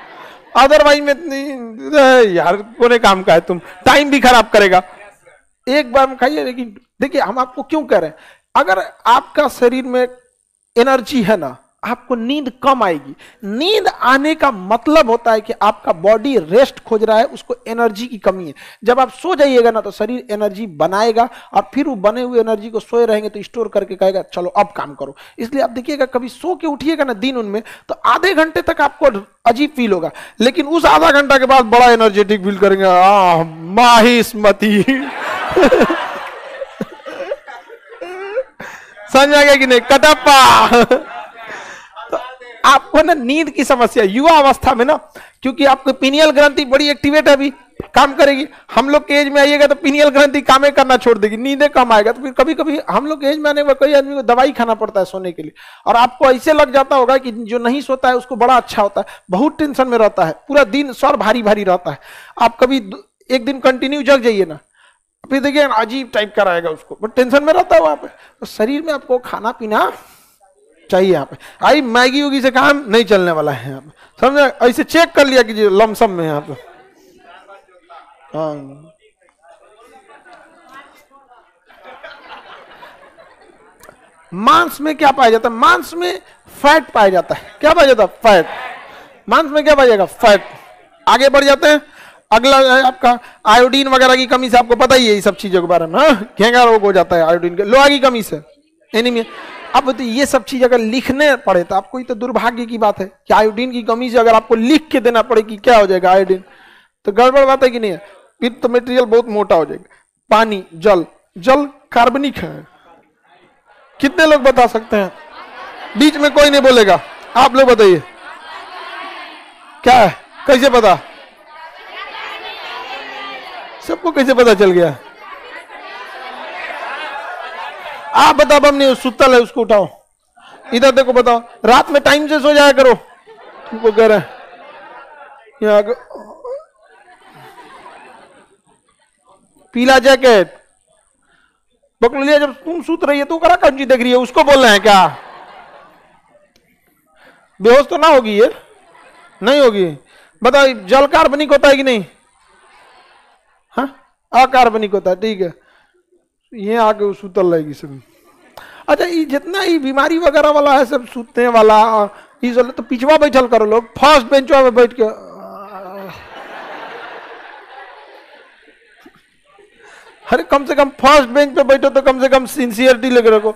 अदरवाइज में इतनी यार कोने काम का है, तुम टाइम भी खराब करेगा। एक बार में खाइए। लेकिन देखिए हम आपको क्यों कह रहे हैं, अगर आपका शरीर में एनर्जी है ना, आपको नींद कम आएगी। नींद आने का मतलब होता है कि आपका बॉडी रेस्ट खोज रहा है, उसको एनर्जी की कमी है। जब आप सो जाइएगा ना तो शरीर एनर्जी बनाएगा, और फिर वो बने हुए एनर्जी को सोए रहेंगे तो स्टोर करके कहेगा चलो अब काम करो। इसलिए आप देखिएगा कभी सो के उठिएगा ना दिन उनमें, तो आधे घंटे तक आपको अजीब फील होगा, लेकिन उस आधा घंटा के बाद बड़ा एनर्जेटिक फील करेंगे। माहिस्मती समझ आ गया कि नहीं? कटप्पा। आपको ना नींद की समस्या युवा अवस्था में ना, क्योंकि आपको पीनियल ग्रंथि बड़ी एक्टिवेट है, अभी काम करेगी। हम लोग के एज में आइएगा तो पीनियल ग्रंथि कामें करना छोड़ देगी, नींदें कम आएगा, तो फिर कभी कभी हम लोग के एज में आने में कई आदमी को दवाई खाना पड़ता है सोने के लिए। और आपको ऐसे लग जाता होगा कि जो नहीं सोता है उसको बड़ा अच्छा होता है, बहुत टेंशन में रहता है, पूरा दिन सर भारी भारी रहता है। आप कभी एक दिन कंटिन्यू जग जाइए ना, फिर देखिए अजीब टाइप का रहेगा उसको, बट टेंशन में रहता है वहां पे। तो शरीर में आपको खाना पीना चाहिए। यहाँ पे आई मैगी वगी से काम नहीं चलने वाला है यहाँ पे, समझे? ऐसे चेक कर लिया कीजिए लमसम में यहाँ पे। हाँ, मांस में क्या पाया जाता है? मांस में फैट पाया जाता है। क्या पाया जाता है? फैट। मांस में क्या पाया जाएगा? फैट। आगे बढ़ जाते हैं, अगला है आपका आयोडीन वगैरह की कमी से। आपको पता ही है ये सब चीजों के बारे में। घेंगा रोग हो जाता है आयोडीन के, लोहा की कमी से, एनीमिया। अब तो ये सब चीज अगर लिखने पड़े तो आपको, ये तो दुर्भाग्य की बात है कि आयोडीन की कमी से अगर आपको लिख के देना पड़े कि क्या हो जाएगा आयोडीन, तो गड़बड़ बात है कि नहीं है? फिर तो मटेरियल बहुत मोटा हो जाएगा। पानी, जल, जल कार्बनिक है। कितने लोग बता सकते हैं? बीच में कोई नहीं बोलेगा, आप लोग बताइए क्या है, कैसे पता? सबको कैसे पता चल गया? आप बताओ, बम नहीं सुतल है उसको उठाओ, इधर देखो, बताओ। रात में टाइम से सो जाया करो, तुमको कह रहे हैं यहाँ पीला जैकेट पकड़ लिया। जब तुम सूत रही है तो करा कौन चीज देख रही है, उसको बोल रहे हैं क्या? बेहोश तो ना होगी ये? नहीं होगी। बताओ जल कार्बनिक होता है कि नहीं? हाँ, अकार्बनिक होता है, ठीक है। ये आके सुतल रहेगी सब। अच्छा, ये जितना ही बीमारी वगैरह वाला है सब सूतने वाला, ये तो पिछवा बैठल करो लोग, फर्स्ट बेंचवा में बैठ के। अरे कम से कम फर्स्ट बेंच पे बैठो तो कम से कम सिंसियरिटी लेकर रखो,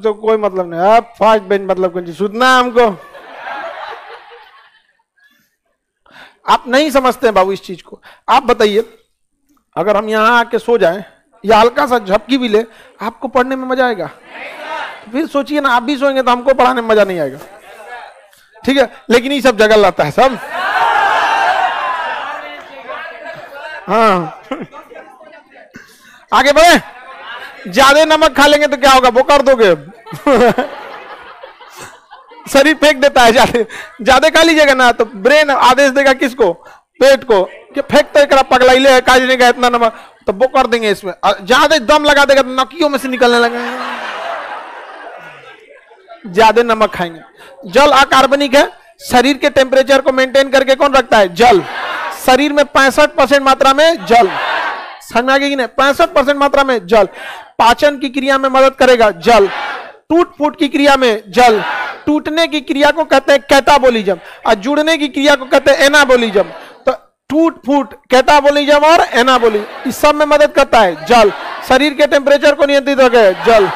तो कोई मतलब नहीं। आप फर्स्ट बेंच मतलब कौन चीज? सूतना है हमको। आप नहीं समझते हैं बाबू इस चीज को। आप बताइए, अगर हम यहाँ आके सो जाएं या हल्का सा झपकी भी ले, आपको पढ़ने में मजा आएगा? फिर सोचिए ना, आप भी सोएंगे तो हमको पढ़ाने में मजा नहीं आएगा। ठीक है, लेकिन ये सब जगह लाता है सब। हाँ आगे बढ़े। ज्यादा नमक खा लेंगे तो क्या होगा, वो कर दोगे शरीर फेंक देता है। ज्यादा खा लीजिएगा ना तो ब्रेन आदेश देगा किसको, पेट को, कि फेंक तो एक पगलाइले है, काजने का इतना नमक, तो वो कर देंगे इसमें। ज्यादा दम लगा देगा तो नकियों में से निकलने लगेंगे। ज्यादा नमक खाएंगे। जल अकार्बनिक है, शरीर के टेम्परेचर को मेंटेन करके कौन रखता है, जल। शरीर में 65% मात्रा में जल, समझ में आ गई कि नहीं, 65% मात्रा में जल। पाचन की क्रिया में मदद करेगा जल। टूट फूट की क्रिया में जल। टूटने की क्रिया को कहते हैं कैटाबोलिज्म और जुड़ने की क्रिया को कहते हैं एनाबोलिज्म। तो टूट फूट, कैटाबोलिज्म और एनाबोलिज्म, इस सब में मदद करता है जल। शरीर के टेम्परेचर को नियंत्रित रखे जल,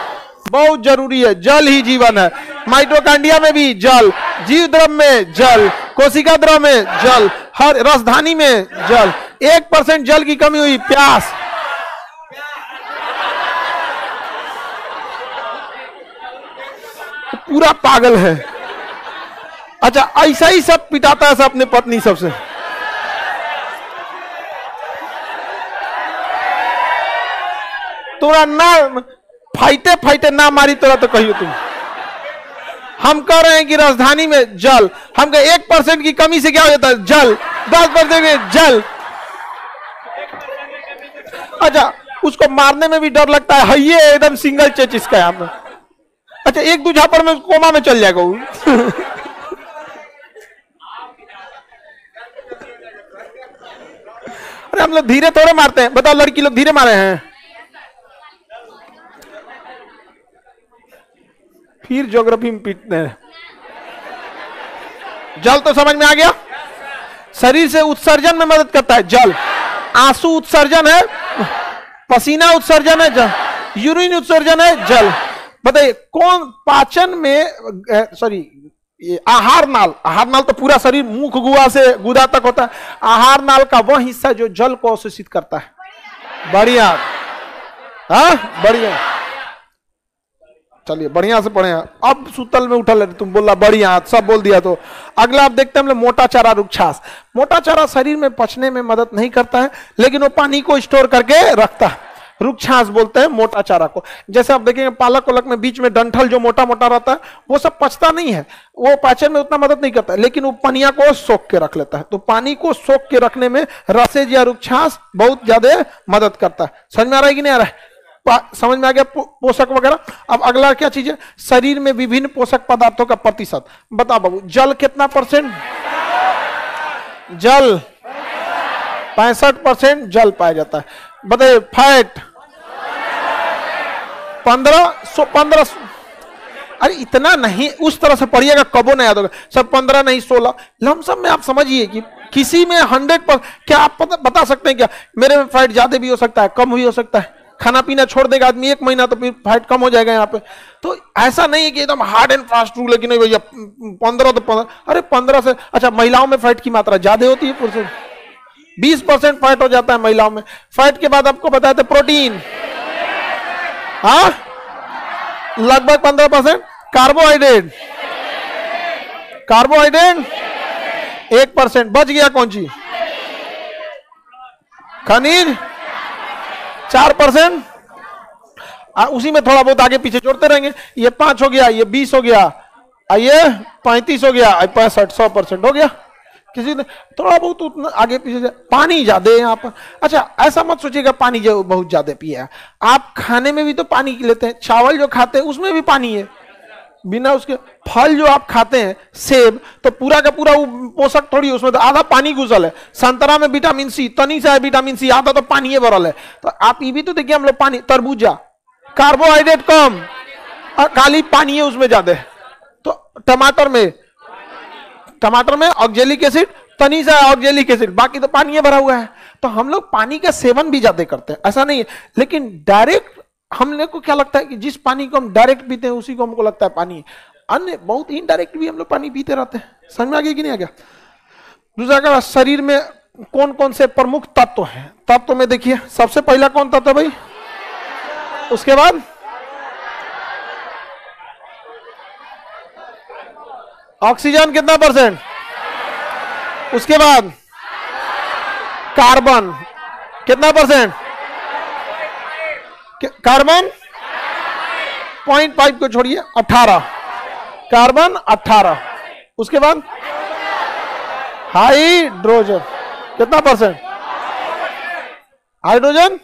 बहुत जरूरी है। जल ही जीवन है। माइटोकांड्रिया में भी जल, जीव द्रव में जल, कोशिका द्रव में जल, हर रसधानी में जल। 1% जल की कमी हुई, प्यास। पूरा पागल है। अच्छा, ऐसा ही सब पिटाता है सब अपने पत्नी सबसे। तोरा ना फाइटे फाइटे ना मारी तोरा तो कहियो तुम। हम कह रहे हैं कि राजधानी में जल, हम 1% की कमी से क्या हो जाता है, जल। 10% में जल। अच्छा, उसको मारने में भी डर लगता है, ये एकदम सिंगल चेचिस का यहाँ पे। अच्छा, एक दो झापड़ में कोमा में चल जाएगा वो। अरे हम लोग धीरे थोड़े मारते हैं, बताओ लड़की लोग धीरे मारे हैं? फिर ज्योग्राफी में पीटते हैं। जल तो समझ में आ गया। शरीर से उत्सर्जन में मदद करता है जल। आंसू उत्सर्जन है, पसीना उत्सर्जन है जल, यूरिन उत्सर्जन है जल। बताइए कौन पाचन में, सॉरी आहार नाल, आहार नाल तो पूरा शरीर मुख गुहा से गुदा तक होता है। आहार नाल का वह हिस्सा जो जल को अवशोषित करता है। बढ़िया, हाँ बढ़िया, चलिए बढ़िया से पढ़े। अब सुतल में उठल है, तुम बोला बढ़िया, सब बोल दिया। तो अगला आप देखते हैं हम लोग मोटा चारा रुक्षास। मोटा चारा शरीर में पचने में मदद नहीं करता है, लेकिन वो पानी को स्टोर करके रखता है। रुक्षास बोलते हैं मोटा चारा को। जैसे आप देखेंगे पालक उलक में बीच में डंठल जो मोटा मोटा रहता है, वो सब पचता नहीं है, वो पाचन में उतना मदद नहीं करता है, लेकिन वो पनिया को सोख के रख लेता है। तो पानी को सोख के रखने में रसेज या रुक्षास बहुत ज्यादा मदद करता है। समझ में आ रहा है कि नहीं आ रहा है? समझ में आ गया पोषक वगैरह। अब अगला क्या चीज है, शरीर में विभिन्न पोषक पदार्थों का प्रतिशत। बता बाबू, जल कितना परसेंट? जल 65% जल पाया जाता है। बताइए फैट 15 अरे इतना नहीं, उस तरह से पढ़िएगा कबो नहीं याद होगा। सब 15 नहीं 16 लमसम में। आप समझिए कि किसी में 100%, क्या आप बता सकते हैं क्या मेरे में फैट ज्यादा भी हो सकता है, कम भी हो सकता है? खाना पीना छोड़ देगा आदमी 1 महीना तो फिर फैट कम हो जाएगा यहाँ पे। तो ऐसा नहीं है कि एकदम हार्ड एंड फास्ट रूल है कि नहीं भैया 15 तो 15। अरे 15 से, अच्छा महिलाओं में फैट की मात्रा ज्यादा होती है, पुरुषों 20% फैट हो जाता है महिलाओं में। फैट के बाद आपको बताया था प्रोटीन, हाँ लगभग 15%। कार्बोहाइड्रेट 1%। बच गया कौन सी? खनिज 4%। उसी में थोड़ा बहुत आगे पीछे जोड़ते रहेंगे। ये 5 हो गया, ये 20 हो गया, ये 35 हो गया, 65 100% हो गया। किसी ने थोड़ा बहुत उतना आगे पीछे। पानी ज्यादा है यहाँ पर। अच्छा ऐसा मत सोचिएगा पानी जो बहुत ज्यादा पिया, आप खाने में भी तो पानी लेते हैं। चावल जो खाते हैं उसमें भी पानी है, बिना उसके। फल जो आप खाते हैं सेब, तो पूरा का पूरा वो पोषक थोड़ी, उसमें तो आधा पानी घुसल है। संतरा में विटामिन सी, तनी सा है विटामिन सी, आधा तो पानी भरल है। तो आप ये भी तो देखिए हम लोग पानी, तरबूजा कार्बोहाइड्रेट कम और खाली पानी है उसमें ज्यादा। तो टमाटर में ऑक्जेलिक एसिड, तनी सा ऑक्जेलिक एसिड, बाकी तो पानी भरा हुआ है। तो हम लोग पानी का सेवन भी ज्यादा करते हैं, ऐसा नहीं है। लेकिन डायरेक्ट हम लोग को क्या लगता है कि जिस पानी को हम डायरेक्ट पीते हैं उसी को हमको लगता है पानी। अन्य बहुत इनडायरेक्ट भी हम लोग पानी पीते रहते हैं। समझ में आ गया कि नहीं आ गया? दूसरा का शरीर में कौन कौन से प्रमुख तत्व हैं? तत्व में देखिए सबसे पहला कौन तत्व है भाई? उसके बाद ऑक्सीजन कितना परसेंट, उसके बाद कार्बन कितना परसेंट, कार्बन 0.5 को छोड़िए 18, कार्बन 18, उसके बाद हाइड्रोजन कितना परसेंट, हाइड्रोजन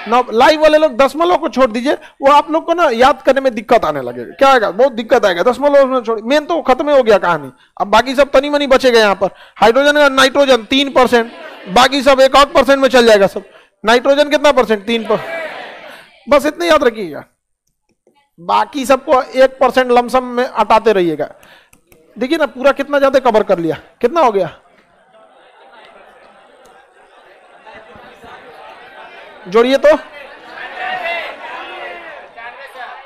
9। लाइव वाले लोग दशमलव को छोड़ दीजिए, वो आप लोग को ना याद करने में दिक्कत आने लगेगा, क्या आएगा, बहुत दिक्कत आएगा। दशमलव में छोड़, मेन तो खत्म हो गया कहानी, अब बाकी सब तनी मनी बचेगा यहाँ पर। हाइड्रोजन और नाइट्रोजन 3%, बाकी सब 1% में चल जाएगा सब। नाइट्रोजन कितना परसेंट, 3%, बस इतने याद रखिएगा, बाकी सबको 1% लमसम में हटाते रहिएगा। देखिए ना पूरा कितना ज्यादा कवर कर लिया, कितना हो गया, जोड़िए तो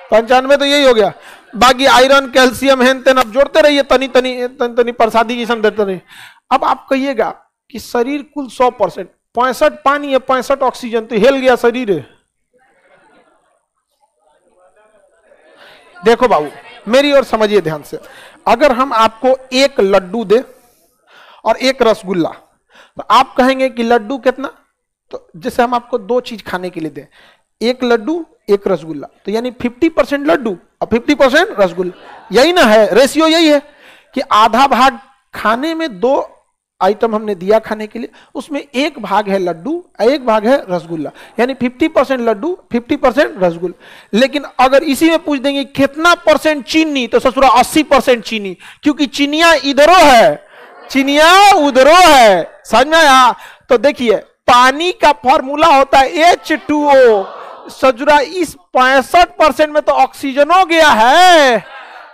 95, तो यही हो गया। बाकी आयरन कैल्शियम हेन तेन अब जोड़ते रहिए, तनी तनी तनी तनी प्रसादी की सम देते रहिए। अब आप कहिएगा कि शरीर कुल 100%, 65 पानी है 65 ऑक्सीजन, तो हिल गया शरीर है। देखो बाबू मेरी और समझिए ध्यान से, अगर हम आपको एक लड्डू दे और एक रसगुल्ला, तो आप कहेंगे कि लड्डू कितना, तो जैसे हम आपको 2 चीज खाने के लिए दें, एक लड्डू एक रसगुल्ला, तो यानी 50% लड्डू और 50% रसगुल्ला, यही ना है रेशियो, यही है कि आधा भाग खाने में 2 आइटम हमने दिया खाने के लिए, उसमें एक भाग है लड्डू एक भाग है रसगुल्ला, यानी 50% लड्डू 50% रसगुल्ला। लेकिन अगर इसी में पूछ देंगे कितना परसेंट चीनी, तो ससुरा 80% चीनी, क्योंकि चीनिया इधरों है चीनिया उधरों है, समझ में आया। तो देखिए पानी का फॉर्मूला होता है H2O, सजुरा इस 65% में तो ऑक्सीजन हो गया है,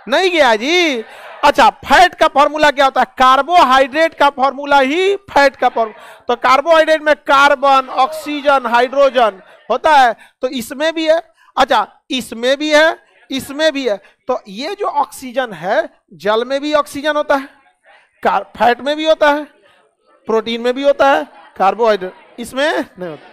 नहीं गया जी। अच्छा फैट का फॉर्मूला क्या होता है, कार्बोहाइड्रेट का फॉर्मूला ही फैट का फॉर्मूला, तो कार्बोहाइड्रेट में कार्बन ऑक्सीजन हाइड्रोजन होता है, तो इसमें भी है, अच्छा इसमें भी है, इसमें भी है। तो ये जो ऑक्सीजन है जल में भी ऑक्सीजन होता है, फैट में भी होता है, प्रोटीन में भी होता है, कार्बोहाइड्रेट इसमें नहीं होता।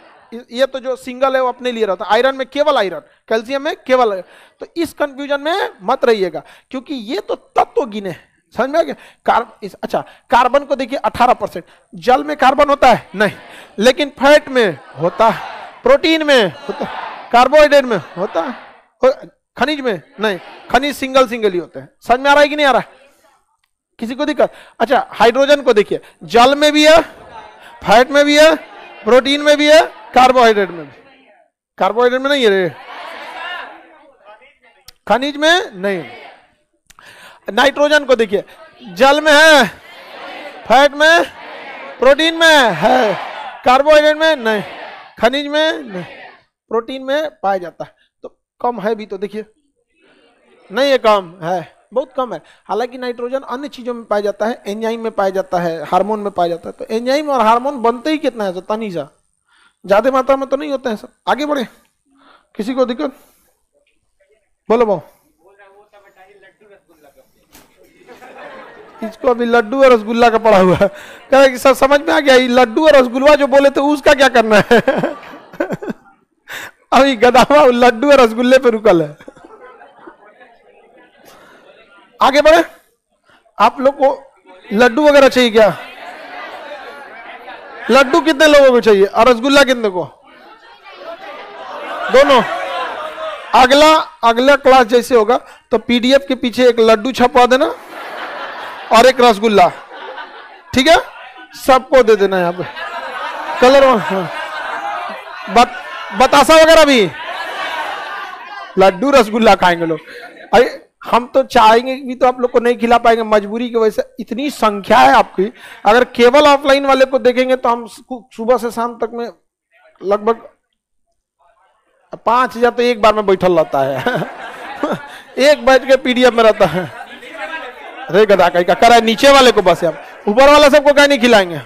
ये तो जो सिंगल है वो अपने लिए रहता है, आयरन में केवल आयरन, कैल्शियम में केवल आयरन। तो इस कंफ्यूजन में मत रहिएगा, क्योंकि ये तो तत्व गिने, समझ में आ गया। अच्छा कार्बन को देखिए 18%, जल में कार्बन होता है नहीं, लेकिन फैट में होता है, प्रोटीन में होता है, कार्बोहाइड्रेट में होता है, खनिज में नहीं, खनिज सिंगल सिंगल ही होते हैं। समझ में आ रहा है कि नहीं आ रहा है, किसी को दिक्कत। अच्छा हाइड्रोजन को देखिए, जल में भी है, फैट में भी है, प्रोटीन में भी है, कार्बोहाइड्रेट में भी, कार्बोहाइड्रेट में नहीं है रे, खनिज में नहीं। नाइट्रोजन को देखिए, जल में है, फैट में, प्रोटीन में है, कार्बोहाइड्रेट में नहीं, खनिज में नहीं, प्रोटीन में पाया जाता है। तो कम है भी, तो देखिए नहीं है, कम है, बहुत कम है। हालांकि नाइट्रोजन अन्य चीजों में पाया जाता है, एंजाइम में पाया जाता है, हार्मोन में पाया जाता है। तो एंजाइम और हार्मोन बनते ही कितना है, तनी सा, ज्यादा मात्रा में तो नहीं होते हैं सब। आगे बढ़े, किसी को दिक्कत, बोलो बहु। इसको अभी लड्डू और रसगुल्ला का पड़ा हुआ है, कह रहा कि सर समझ में आ गया, लड्डू और रसगुल्ला जो बोले थे उसका क्या करना है। अभी गदावा लड्डू और रसगुल्ले पे रुकल है। आगे बढ़े, आप लोग को लड्डू वगैरह चाहिए क्या, लड्डू कितने लोगों को चाहिए और रसगुल्ला कितने को, दोनों। अगला क्लास जैसे होगा तो पीडीएफ के पीछे एक लड्डू छपवा देना और एक रसगुल्ला, ठीक है, सबको दे देना यहाँ पे कलर। बतासा वगैरह भी, लड्डू रसगुल्ला खाएंगे लोग। अरे हम तो चाहेंगे भी तो आप लोग को नहीं खिला पाएंगे, मजबूरी की वजह से। इतनी संख्या है आपकी, अगर केवल ऑफलाइन वाले को देखेंगे तो हम सुबह से शाम तक में लगभग 5000 तो एक बार में बैठल रहता है। एक बैठ के पीडीएफ में रहता है। अरे गधा कहीं का करा है, नीचे वाले को बस, आप ऊपर वाला सबको कहीं नहीं खिलाएंगे,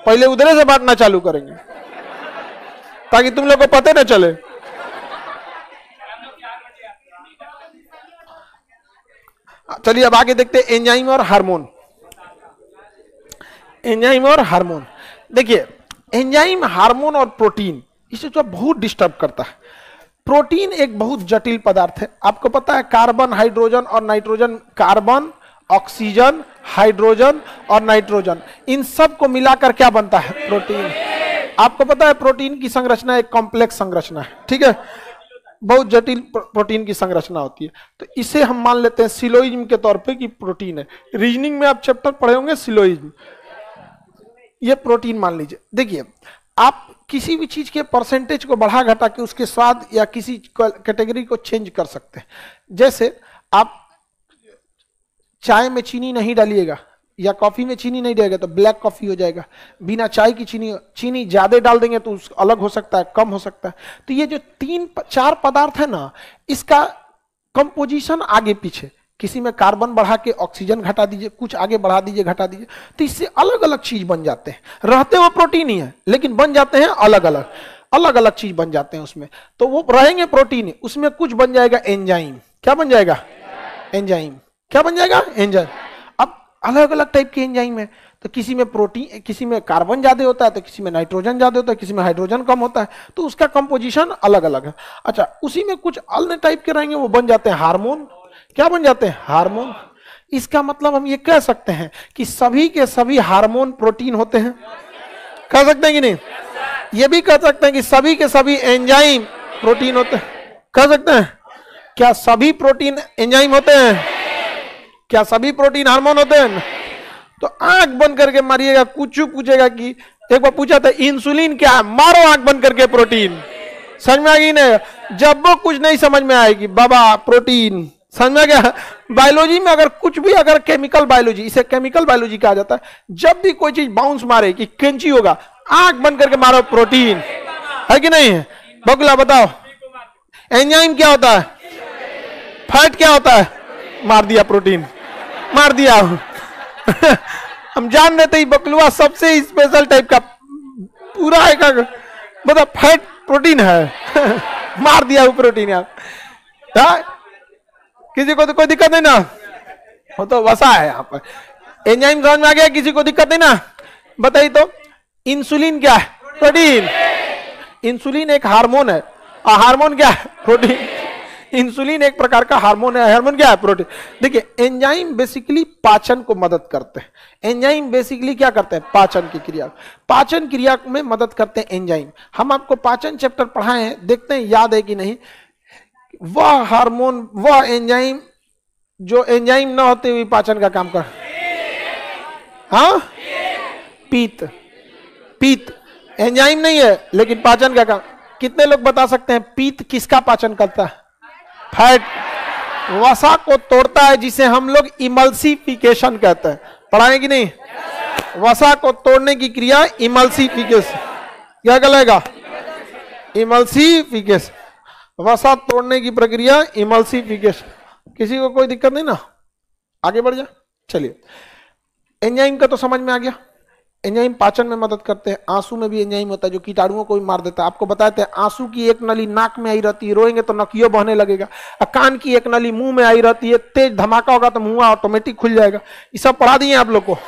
पहले उधरे से बांटना चालू करेंगे ताकि तुम लोग को पता ना चले। चलिए अब आगे देखते हैं एंजाइम और हार्मोन। एंजाइम और हार्मोन, देखिए एंजाइम, हार्मोन और प्रोटीन, इसे जो बहुत डिस्टर्ब करता है। प्रोटीन एक बहुत जटिल पदार्थ है। आपको पता है कार्बन, हाइड्रोजन और नाइट्रोजन, कार्बन, ऑक्सीजन, हाइड्रोजन और नाइट्रोजन, इन सब को मिलाकर क्या बनता है? प्रोटीन। आपको पता है प्रोटीन की संरचना एक कॉम्प्लेक्स संरचना है, ठीक है, बहुत जटिल प्रोटीन की संरचना होती है। तो इसे हम मान लेते हैं सिलोइज्म के तौर पे कि प्रोटीन है। रीजनिंग में आप चैप्टर पढ़े होंगे सिलोइज्म, ये प्रोटीन मान लीजिए। देखिए, आप किसी भी चीज के परसेंटेज को बढ़ा घटा के उसके स्वाद या किसी कैटेगरी को चेंज कर सकते हैं। जैसे आप चाय में चीनी नहीं डालिएगा या कॉफी में चीनी नहीं डालेगा तो ब्लैक कॉफी हो जाएगा। बिना चाय की चीनी ज्यादा डाल देंगे तो अलग हो सकता है, कम हो सकता है। तो ये जो 3-4 पदार्थ है ना, इसका कंपोजिशन आगे पीछे, किसी में कार्बन बढ़ा के ऑक्सीजन घटा दीजिए, कुछ आगे बढ़ा दीजिए, घटा दीजिए, तो इससे अलग अलग चीज बन जाते हैं। रहते वो प्रोटीन ही है लेकिन बन जाते हैं अलग अलग चीज बन जाते हैं उसमें। तो वो रहेंगे प्रोटीन ही, उसमें कुछ बन जाएगा एंजाइम। क्या बन जाएगा? एंजाइम। क्या बन जाएगा? एंजाइम। अब अलग अलग टाइप के एंजाइम है, तो किसी में प्रोटीन, किसी में कार्बन ज्यादा होता है, तो किसी में नाइट्रोजन ज्यादा होता है, किसी में हाइड्रोजन कम होता है, तो उसका कंपोजिशन अलग अलग है। अच्छा, उसी में कुछ अन्य टाइप के रहेंगे, वो बन जाते हैं हार्मोन। क्या बन जाते हैं? हार्मोन। इसका मतलब हम ये कह सकते हैं कि सभी के सभी हार्मोन प्रोटीन होते हैं। कह सकते हैं कि नहीं? ये भी कह सकते हैं कि सभी के सभी एंजाइम प्रोटीन होते हैं। कह सकते हैं? क्या सभी प्रोटीन एंजाइम होते हैं? क्या सभी प्रोटीन हार्मोन होते हैं? तो आंख बंद करके मारिएगा, कुछ पूछेगा कि एक बार पूछा था इंसुलिन क्या है, मारो आंख बंद करके प्रोटीन। समझ में आ गई नहीं? जब वो कुछ नहीं समझ में आएगी, बाबा प्रोटीन। समझ में गया? बायोलॉजी में अगर कुछ भी, अगर केमिकल बायोलॉजी, इसे केमिकल बायोलॉजी कहा जाता है, जब भी कोई चीज बाउंस मारे कि कैंची होगा, आंख बंद करके मारो प्रोटीन। है कि नहीं है? बगला बताओ, एंजाइम क्या होता है? फैट क्या होता है? मार दिया प्रोटीन, मार दिया। हम जान रहे थे बकलुआ सबसे स्पेशल टाइप का पूरा एक मतलब फैट प्रोटीन है। मार दिया वो प्रोटीन यार। किसी को तो कोई दिक्कत नहीं ना, वो तो वसा है यहाँ पर। एंजाइम समझ में आ गया? किसी को दिक्कत नहीं ना? बताइए तो इंसुलिन क्या है? प्रोटीन। इंसुलिन एक हार्मोन है और हार्मोन क्या है? प्रोटीन। इंसुलिन एक प्रकार का हार्मोन है, हार्मोन क्या है? प्रोटीन। देखिए, एंजाइम बेसिकली पाचन को मदद करते हैं। एंजाइम बेसिकली क्या करते हैं? पाचन की क्रिया, पाचन क्रिया में मदद करते हैं एंजाइम। हम आपको पाचन चैप्टर पढ़ाए हैं, देखते हैं याद है कि नहीं। वह हार्मोन, वह एंजाइम जो एंजाइम ना होते हुए पाचन का काम कर, हाँ, पीत। पीत एंजाइम नहीं है लेकिन पाचन का काम। कितने लोग बता सकते हैं पीत किसका पाचन करता है? फैट, वसा को तोड़ता है, जिसे हम लोग इमल्सिफिकेशन कहते हैं। पढ़ाए कि नहीं? वसा को तोड़ने की क्रिया इमल्सिफिकेशन। क्या कहलाएगा? इमल्सिफिकेशन। वसा तोड़ने की प्रक्रिया इमल्सिफिकेशन। किसी को कोई दिक्कत नहीं ना? आगे बढ़ जा। चलिए, एंजाइम का तो समझ में आ गया। एंजाइम पाचन में मदद करते हैं। आंसू में भी एंजाइम होता है जो कीटाणुओं को भी मार देता है। आपको बताए थे आंसू की एक नली नाक में आई रहती है, रोएंगे तो नकियों बहने लगेगा। कान की एक नली मुंह में आई रहती है, तेज धमाका होगा तो मुंह ऑटोमेटिक खुल जाएगा। ये सब पढ़ा दिए आप लोग को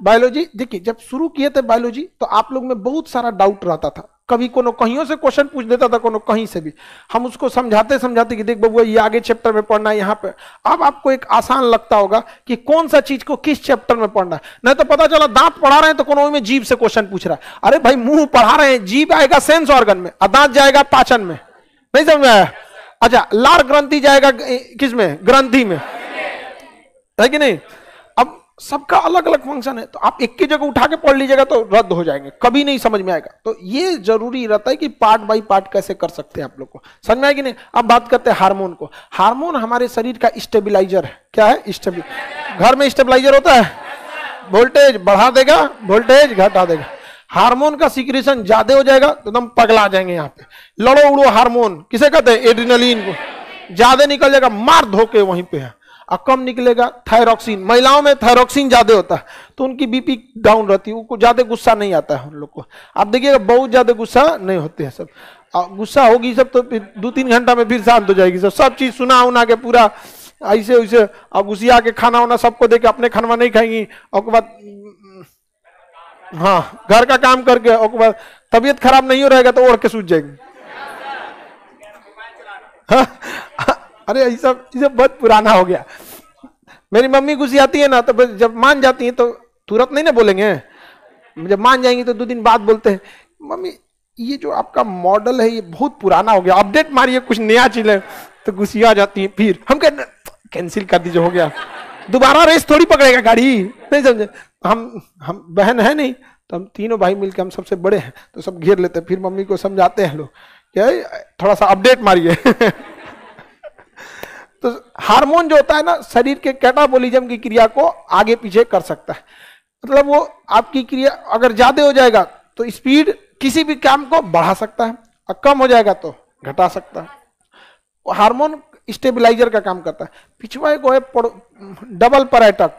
बायोलॉजी। देखिए, जब शुरू किए थे बायोलॉजी तो आप लोग में बहुत सारा डाउट रहता था। कभी कोनो कहीं से क्वेश्चन पूछ देता था, कोनो कहीं से भी। हम उसको समझाते समझाते कि देख बबुआ ये आगे चैप्टर में पढ़ना है यहाँ पे। अब आपको एक आसान लगता होगा कि कौन सा चीज को किस चैप्टर में पढ़ना है। नहीं तो पता चला दांत पढ़ा रहे हैं तो कोनो में जीभ से क्वेश्चन पूछ रहा है। अरे भाई, मुंह पढ़ा रहे हैं, जीभ आएगा सेंस ऑर्गन में और दांत जाएगा पाचन में। नहीं समझ में आया? अच्छा, लार ग्रंथि जाएगा किस में? ग्रंथि में, है कि नहीं? अब सबका अलग अलग फंक्शन है, तो आप एक की जगह उठा के पढ़ लीजिएगा तो रद्द हो जाएंगे, कभी नहीं समझ में आएगा। तो ये जरूरी रहता है कि पार्ट बाय पार्ट कैसे कर सकते हैं आप लोग को। समझ में आएगी नहीं? अब बात करते हैं हार्मोन को। हार्मोन हमारे शरीर का स्टेबिलाईजर है। क्या है? घर में स्टेबिलाईजर होता है, वोल्टेज बढ़ा देगा, वोल्टेज घटा देगा। हार्मोन का सिक्रेशन ज्यादा हो जाएगा तो एकदम पगला जाएंगे। यहाँ पे लड़ो उड़ो हार्मोन किसे कहते हैं? एड्रेनलिन को। ज्यादा निकल जाएगा, मार धोके वहीं पे है। और कम निकलेगा थायरॉक्सिन। महिलाओं में थायरॉक्सिन ज्यादा होता है तो उनकी बीपी डाउन रहती है, उनको ज्यादा गुस्सा नहीं आता है उन लोग को। आप देखिएगा बहुत ज्यादा गुस्सा नहीं होते हैं सब। गुस्सा होगी सब तो 2-3 घंटा में फिर शांत हो जाएगी सब चीज सुना उना के पूरा ऐसे वैसे। अब गुस्सिया के खाना वाना सबको दे के अपने खाना नहीं खाएंगी, और के बाद हाँ घर का काम करके, और के बाद तबीयत खराब नहीं हो रहेगा तो ओढ़ के सूझ जाएगी। अरे ये सब बहुत पुराना हो गया। मेरी मम्मी गुस्सी आती है ना, तो जब मान जाती है तो तुरंत नहीं ना बोलेंगे, जब मान जाएंगी तो 2 दिन बाद बोलते हैं मम्मी ये जो आपका मॉडल है ये बहुत पुराना हो गया, अपडेट मारिए कुछ नया चीज है, तो गुस्सी आ जाती है। फिर हम कैंसिल कर दीजिए, हो गया, दोबारा रेस थोड़ी पकड़ेगा गाड़ी, नहीं समझे। हम बहन है नहीं, तो हम तीनों भाई मिलकर, हम सबसे बड़े हैं तो सब घेर लेते हैं, फिर मम्मी को समझाते हैं लोग क्या थोड़ा सा अपडेट मारिए। तो हार्मोन जो होता है ना, शरीर के कैटाबोलिज्म की क्रिया को आगे पीछे कर सकता है। मतलब वो आपकी क्रिया अगर ज्यादा हो जाएगा तो स्पीड किसी भी काम को बढ़ा सकता है, और कम हो जाएगा तो घटा सकता है। हार्मोन स्टेबलाइजर का काम करता है। पिछवा को है डबल पर्यटक,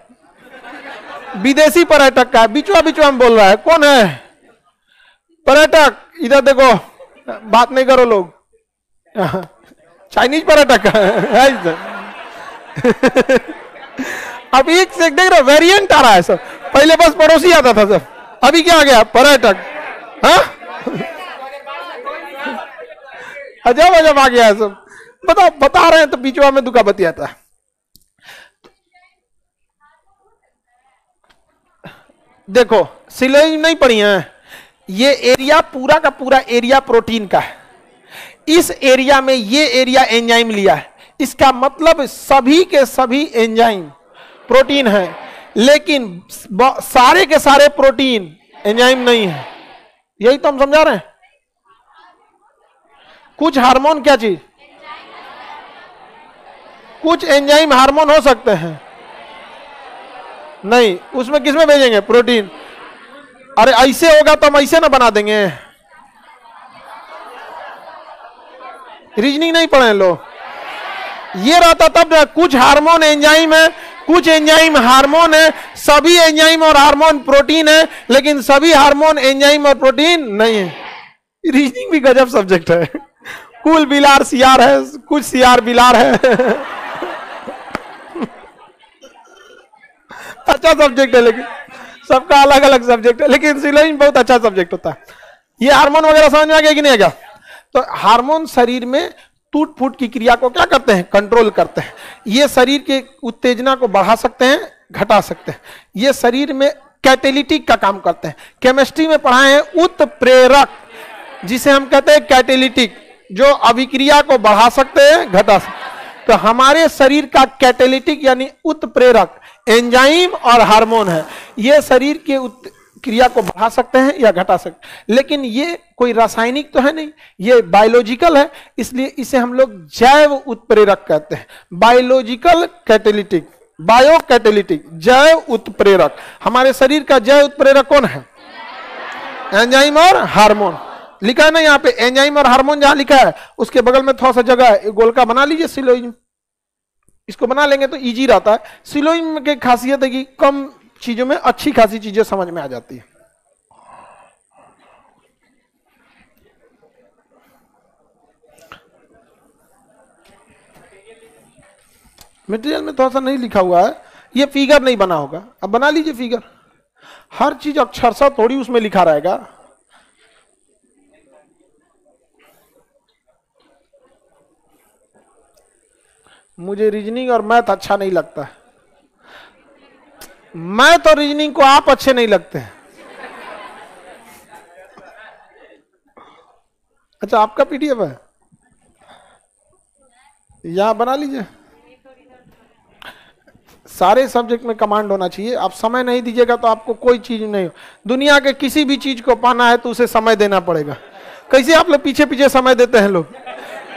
विदेशी पर्यटक का बिचवा में बोल रहा है, कौन है पर्यटक? इधर देखो, बात नहीं करो लोग, चाइनीज पर्यटक है इधर। अब एक से देख रहे वेरिएंट आ रहा है सब, पहले बस पड़ोसी आता था सब, अभी क्या आ गया पर्यटक, अजब अजब आ गया है सब। बताओ, बता रहे हैं तो बीचवा में दुका बतियाता है। देखो सिलोज नहीं पढ़ी है, ये एरिया पूरा का पूरा एरिया प्रोटीन का है। इस एरिया में ये एरिया एंजाइम लिया है, इसका मतलब सभी के सभी एंजाइम प्रोटीन है, लेकिन सारे के सारे प्रोटीन एंजाइम नहीं है। यही तो हम समझा रहे हैं। कुछ हार्मोन क्या चीज, कुछ एंजाइम हार्मोन हो सकते हैं, नहीं उसमें किसमें भेजेंगे? प्रोटीन। अरे ऐसे होगा तो हम ऐसे ना बना देंगे। रीजनिंग नहीं पढ़े लोग, ये रहता तब कुछ हार्मोन एंजाइम है, कुछ एंजाइम हार्मोन है, सभी एंजाइम और हार्मोन प्रोटीन है, लेकिन सभी हार्मोन एंजाइम और प्रोटीन नहीं है। रीजनिंग भी गजब सब्जेक्ट है। कुल बिलार सीआर है, कुछ सीआर बिलार है। अच्छा सब्जेक्ट है, लेकिन सबका अलग अलग सब्जेक्ट है, लेकिन सिलोज बहुत अच्छा सब्जेक्ट होता है। ये हार्मोन वगैरह समझ में आ गया कि नहीं आ गया? तो हार्मोन शरीर में टूट फूट की क्रिया को क्या करते हैं? कंट्रोल करते हैं। ये शरीर के उत्तेजना को बढ़ा सकते हैं, घटा सकते हैं। ये शरीर में कैटेलिटिक का काम करते हैं। केमिस्ट्री में पढ़ाए हैं उत्प्रेरक, जिसे हम कहते हैं कैटेलिटिक, जो अभिक्रिया को बढ़ा सकते हैं, घटा सकते हैं। तो हमारे शरीर का कैटेलिटिक यानी उत्प्रेरक एंजाइम और हार्मोन है। ये शरीर के क्रिया को बढ़ा सकते हैं या घटा सकते हैं, लेकिन ये कोई रासायनिक तो है नहीं, ये बायोलॉजिकल है, इसलिए इसे हम लोग जैव उत्प्रेरक कहते हैं। बायोलॉजिकल कैटेलिटिक, बायो कैटेलिटिक, जैव उत्प्रेरक। हमारे शरीर का जैव उत्प्रेरक कौन है? एंजाइम और हार्मोन। लिखा है ना यहाँ पे, एंजाइम और हार्मोन जहां लिखा है उसके बगल में थोड़ा सा जगह है, गोलका बना लीजिए सिलोज। इसको बना लेंगे तो इजी रहता है। सिलोज की खासियत है कि कम चीजों में अच्छी खासी चीजें समझ में आ जाती है। मटेरियल में थोड़ा सा नहीं लिखा हुआ है, ये फिगर नहीं बना होगा, अब बना लीजिए फिगर। हर चीज अक्षरशः थोड़ी उसमें लिखा रहेगा। मुझे रीजनिंग और मैथ अच्छा नहीं लगता। मैथ और रीजनिंग को आप अच्छे नहीं लगते हैं। अच्छा आपका पीडीएफ है, यहां बना लीजिए। सारे सब्जेक्ट में कमांड होना चाहिए। आप समय नहीं दीजिएगा तो आपको कोई चीज नहीं हो। दुनिया के किसी भी चीज को पाना है तो उसे समय देना पड़ेगा। कैसे आप लोग पीछे पीछे समय देते हैं लोग,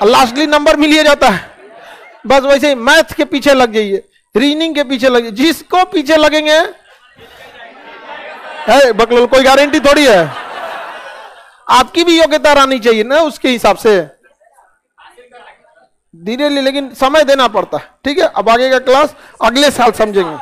लास्टली नंबर मिल जाता है। बस वैसे ही मैथ के पीछे लग जाइए, रीजनिंग के पीछे लग जाइए। जिसको पीछे लगेंगे बकलोल, कोई गारंटी थोड़ी है। आपकी भी योग्यता रहनी चाहिए ना उसके हिसाब से, धीरे धीरे, लेकिन समय देना पड़ता है। ठीक है, अब आगे का क्लास अगले साल समझेंगे।